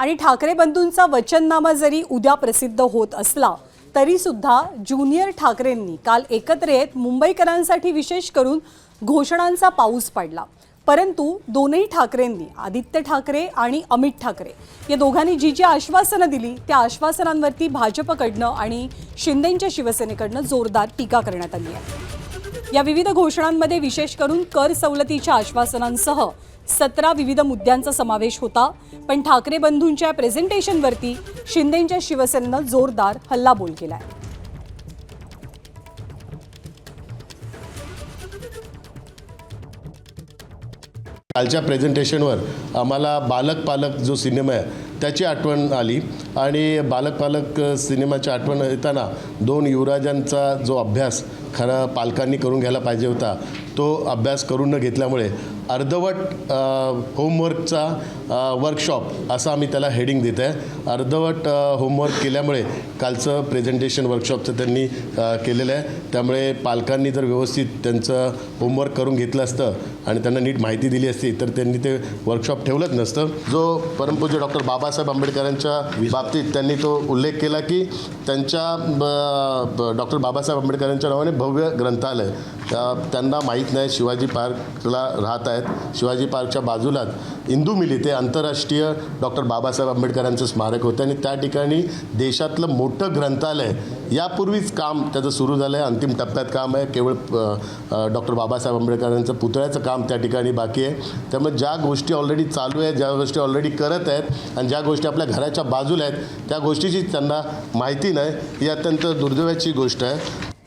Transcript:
आणि ठाकरे बंधूंचा वचननामा जरी उद्या प्रसिद्ध होत असला तरी सुद्धा ज्युनियर ठाकरेंनी काल एकत्र येत मुंबईकरांसाठी विशेष करून घोषणांचा पाऊस पाडला। परंतु दोन्ही ठाकरेंनी आदित्य ठाकरे आणि अमित ठाकरे या दोघांनी जी आश्वासनं दिली त्या आश्वासनांवरती भाजपकडनं आणि शिंदेंच्या शिवसेनेकडनं जोरदार टीका करण्यात आली आहे। या विविध घोषणांमध्ये विशेष करून कर सवलतीच्या आश्वासनांसह 17 विविध मुद्द्यांचा समावेश होता। पण ठाकरे बंधूंच्या प्रेझेंटेशनवरती शिंदेंच्या शिवसेनेनं जोरदार हल्लाबोल केलाय। कालच्या प्रेझेंटेशनवर आम्हाला बालक पालक जो सिनेमा आहे त्याची आठवण आली आणि बालक पालक सिनेमाची आठवण येताना दोन युवराजांचा जो अभ्यास खरा पालकांनी करून घ्यायला पाहिजे होता तो अभ्यास करून न घेतल्यामुळे अर्धवट होमवर्कचा वर्कशॉप असं आम्ही त्याला हेडिंग देत आहे। अर्धवट होमवर्क केल्यामुळे कालचं प्रेझेंटेशन वर्कशॉपचं त्यांनी केलेलं आहे। त्यामुळे पालकांनी जर व्यवस्थित त्यांचं होमवर्क करून घेतलं असतं आणि त्यांना नीट माहिती दिली असती तर त्यांनी ते वर्कशॉप ठेवलंच नसतं। जो परमपूज्य डॉक्टर बाबासाहेब आंबेडकरांच्या बाबतीत त्यांनी तो उल्लेख केला की त्यांच्या डॉक्टर बाबासाहेब आंबेडकरांच्या नावाने भव्य ग्रंथालय त्यांना माहीत नाही शिवाजी पार्कला राहत आहेत। शिवाजी पार्कच्या बाजूलाच इंदू मिल इथे आंतरराष्ट्रीय डॉक्टर बाबासाहेब आंबेडकरांचं स्मारक होतं आणि त्या ठिकाणी देशातलं मोठं ग्रंथालय यापूर्वीच काम त्याचं सुरू झालं आहे। अंतिम टप्प्यात काम आहे। केवळ डॉक्टर बाबासाहेब आंबेडकरांचं पुतळ्याचं काम त्या ठिकाणी बाकी आहे। त्यामुळे ज्या गोष्टी ऑलरेडी चालू आहेत, ज्या गोष्टी ऑलरेडी करत आहेत आणि ज्या गोष्टी आपल्या घराच्या बाजूला आहेत त्या गोष्टीची त्यांना माहिती नाही ही अत्यंत दुर्दैवाची गोष्ट आहे।